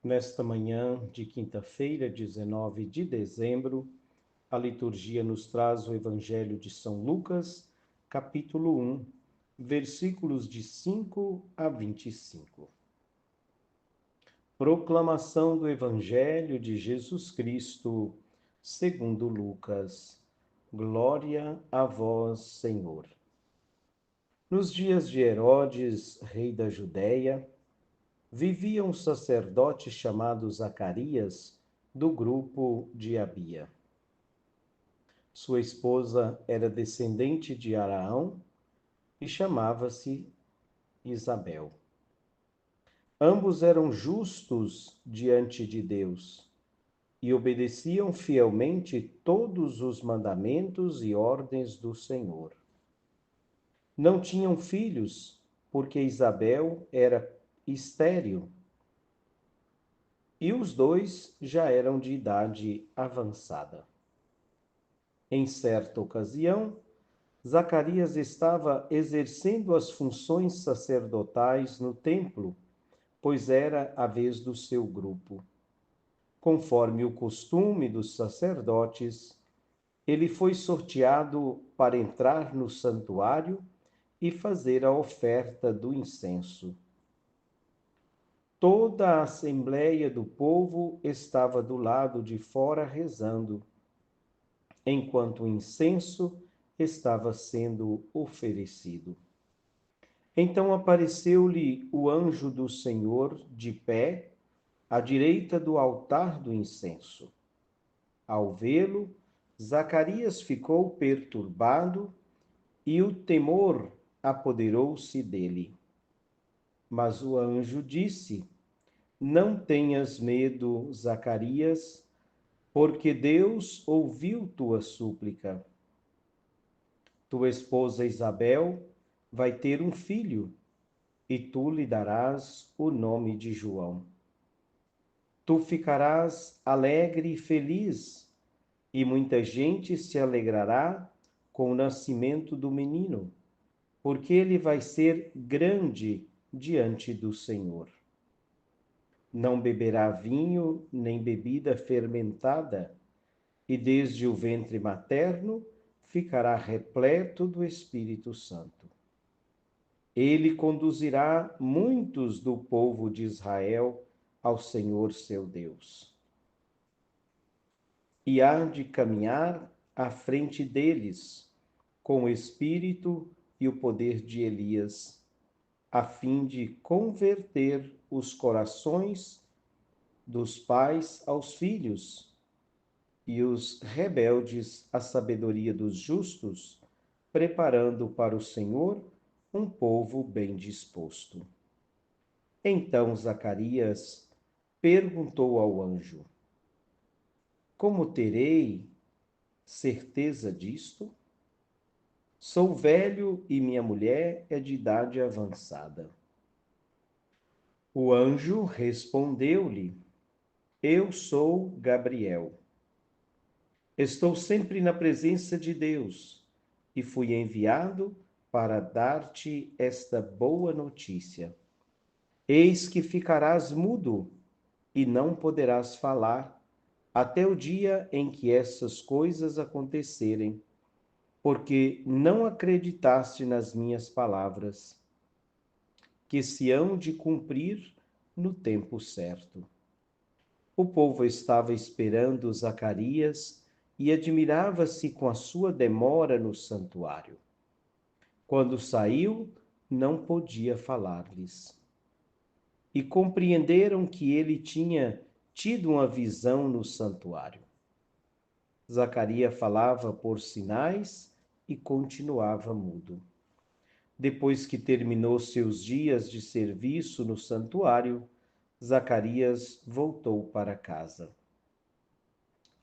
Nesta manhã de quinta-feira, 19 de dezembro, a liturgia nos traz o Evangelho de São Lucas, capítulo 1, versículos de 5 a 25. Proclamação do Evangelho de Jesus Cristo, segundo Lucas. Glória a vós, Senhor. Nos dias de Herodes, rei da Judéia, vivia um sacerdote chamado Zacarias, do grupo de Abia. Sua esposa era descendente de Araão e chamava-se Isabel. Ambos eram justos diante de Deus e obedeciam fielmente todos os mandamentos e ordens do Senhor. Não tinham filhos, porque Isabel era estéril, e os dois já eram de idade avançada. Em certa ocasião, Zacarias estava exercendo as funções sacerdotais no templo, pois era a vez do seu grupo. Conforme o costume dos sacerdotes, ele foi sorteado para entrar no santuário e fazer a oferta do incenso. Toda a assembleia do povo estava do lado de fora rezando, enquanto o incenso estava sendo oferecido. Então apareceu-lhe o anjo do Senhor de pé, à direita do altar do incenso. Ao vê-lo, Zacarias ficou perturbado e o temor apoderou-se dele. Mas o anjo disse: Não tenhas medo, Zacarias, porque Deus ouviu tua súplica. Tua esposa Isabel vai ter um filho, e tu lhe darás o nome de João. Tu ficarás alegre e feliz, e muita gente se alegrará com o nascimento do menino, porque ele vai ser grande diante do Senhor. Não beberá vinho nem bebida fermentada, e desde o ventre materno ficará repleto do Espírito Santo. Ele conduzirá muitos do povo de Israel ao Senhor seu Deus. E há de caminhar à frente deles, com o espírito e o poder de Elias, a fim de converter os corações dos pais aos filhos e os rebeldes à sabedoria dos justos, preparando para o Senhor um povo bem disposto. Então Zacarias perguntou ao anjo: Como terei certeza disto? Sou velho e minha mulher é de idade avançada. O anjo respondeu-lhe: Eu sou Gabriel. Estou sempre na presença de Deus e fui enviado para dar-te esta boa notícia. Eis que ficarás mudo e não poderás falar até o dia em que essas coisas acontecerem, porque não acreditaste nas minhas palavras, que se hão de cumprir no tempo certo. O povo estava esperando Zacarias e admirava-se com a sua demora no santuário. Quando saiu, não podia falar-lhes. E compreenderam que ele tinha tido uma visão no santuário. Zacarias falava por sinais e continuava mudo. Depois que terminou seus dias de serviço no santuário, Zacarias voltou para casa.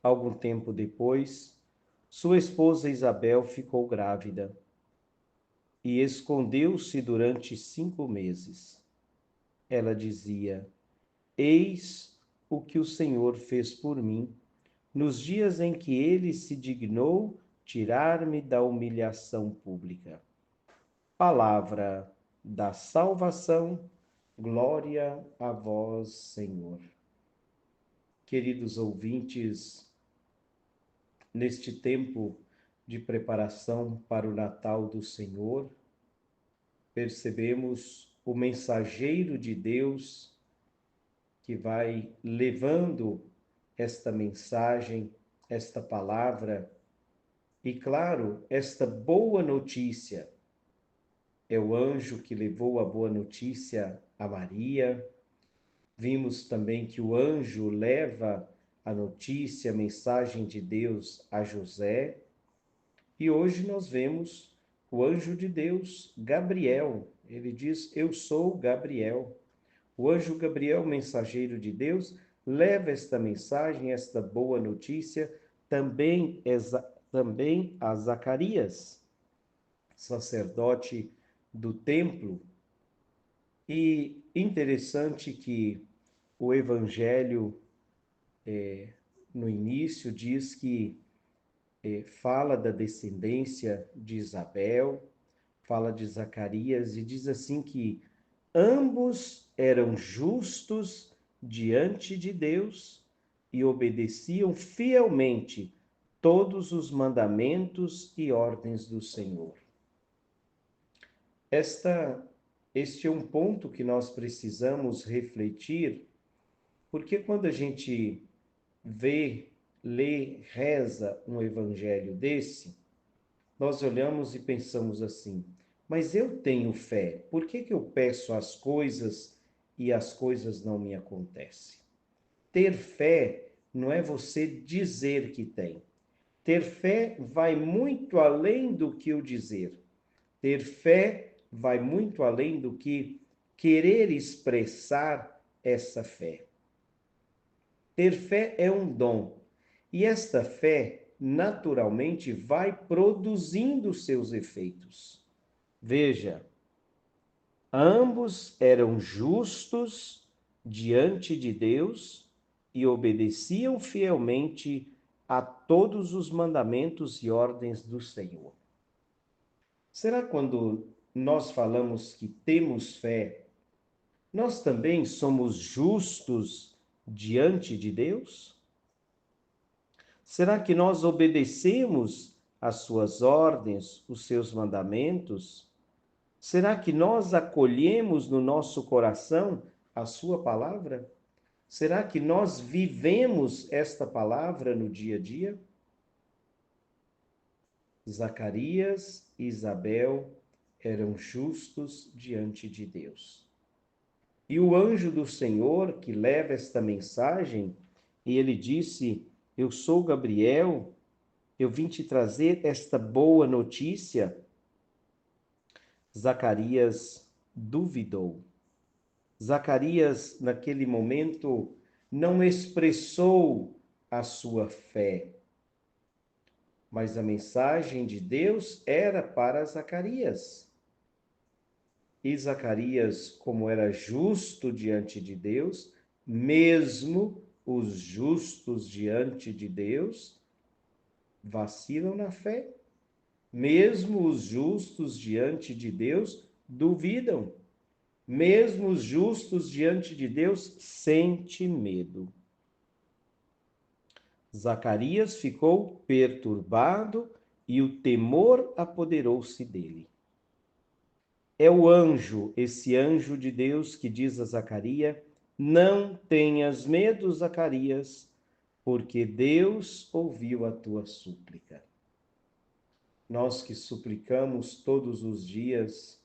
Algum tempo depois, sua esposa Isabel ficou grávida e escondeu-se durante 5 meses. Ela dizia: Eis o que o Senhor fez por mim, nos dias em que ele se dignou tirar-me da humilhação pública. Palavra da salvação, glória a vós, Senhor. queridos ouvintes, neste tempo de preparação para o Natal do Senhor, percebemos o mensageiro de Deus que vai levando esta mensagem, esta palavra, e claro, esta boa notícia. É o anjo que levou a boa notícia a Maria. Vimos também que o anjo leva a notícia, a mensagem de Deus a José. E hoje nós vemos o anjo de Deus, Gabriel. Ele diz: Eu sou Gabriel. O anjo Gabriel, mensageiro de Deus, leva esta mensagem, esta boa notícia, também a Zacarias, sacerdote do templo. E interessante que o Evangelho, no início, diz que fala da descendência de Isabel, fala de Zacarias, e diz assim que ambos eram justos diante de Deus e obedeciam fielmente todos os mandamentos e ordens do Senhor. Este é um ponto que nós precisamos refletir, porque quando a gente vê, lê, reza um evangelho desse, nós olhamos e pensamos assim: mas eu tenho fé, por que eu peço as coisas e as coisas não me acontecem? Ter fé não é você dizer que tem. Ter fé vai muito além do que o dizer. Ter fé vai muito além do que querer expressar essa fé. Ter fé é um dom, e esta fé naturalmente vai produzindo seus efeitos. Veja, ambos eram justos diante de Deus e obedeciam fielmente a todos os mandamentos e ordens do Senhor. Será quando nós falamos que temos fé, nós também somos justos diante de Deus? Será que nós obedecemos às suas ordens, os seus mandamentos? Será que nós acolhemos no nosso coração a sua palavra? Será que nós vivemos esta palavra no dia a dia? Zacarias e Isabel eram justos diante de Deus. E o anjo do Senhor que leva esta mensagem, e ele disse: Eu sou Gabriel, eu vim te trazer esta boa notícia. Zacarias duvidou. Zacarias, naquele momento, não expressou a sua fé, mas a mensagem de Deus era para Zacarias. E Zacarias, como era justo diante de Deus, mesmo os justos diante de Deus vacilam na fé. Mesmo os justos diante de Deus duvidam. Mesmo os justos diante de Deus sentem medo. Zacarias ficou perturbado e o temor apoderou-se dele. É o anjo, esse anjo de Deus que diz a Zacarias: Não tenhas medo, Zacarias, porque Deus ouviu a tua súplica. Nós que suplicamos todos os dias,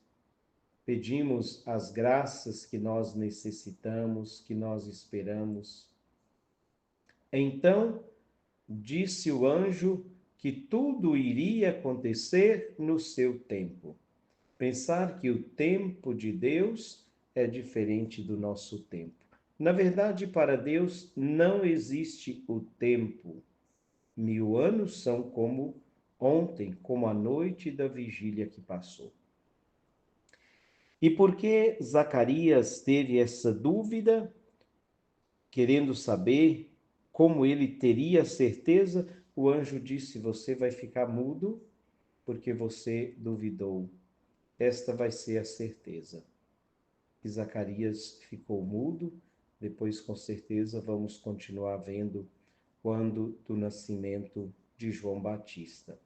pedimos as graças que nós necessitamos, que nós esperamos. Então, disse o anjo que tudo iria acontecer no seu tempo. Pensar que o tempo de Deus é diferente do nosso tempo. Na verdade, para Deus não existe o tempo. 1000 anos são como ontem, como a noite da vigília que passou. E por que Zacarias teve essa dúvida, querendo saber como ele teria certeza? O anjo disse: Você vai ficar mudo porque você duvidou. Esta vai ser a certeza. E Zacarias ficou mudo Depois, com certeza, vamos continuar vendo quando do nascimento de João Batista.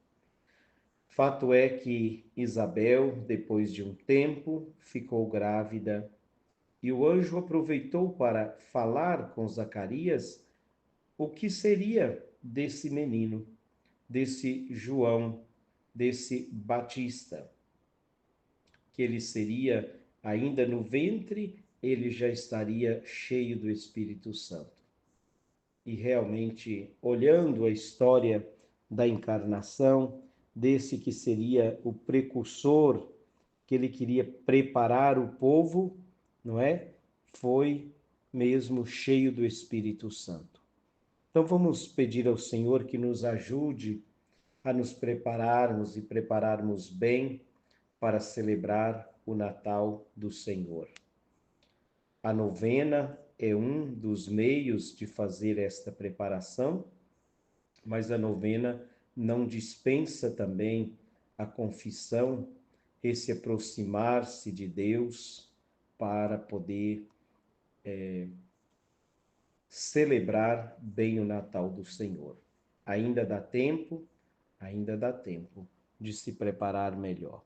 Fato é que Isabel, depois de um tempo, ficou grávida e o anjo aproveitou para falar com Zacarias o que seria desse menino, desse João, desse Batista, que ele seria, ainda no ventre, ele já estaria cheio do Espírito Santo. E realmente, olhando a história da encarnação, desse que seria o precursor, que ele queria preparar o povo, não é? Foi mesmo cheio do Espírito Santo. Então vamos pedir ao Senhor que nos ajude a nos prepararmos e prepararmos bem para celebrar o Natal do Senhor. A novena é um dos meios de fazer esta preparação, mas a novena não dispensa também a confissão, esse aproximar-se de Deus para poder celebrar bem o Natal do Senhor. Ainda dá tempo de se preparar melhor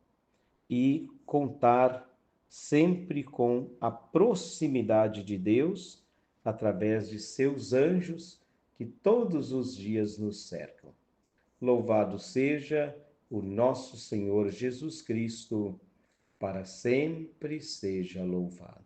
e contar sempre com a proximidade de Deus através de seus anjos que todos os dias nos cercam. Louvado seja o nosso Senhor Jesus Cristo, para sempre seja louvado.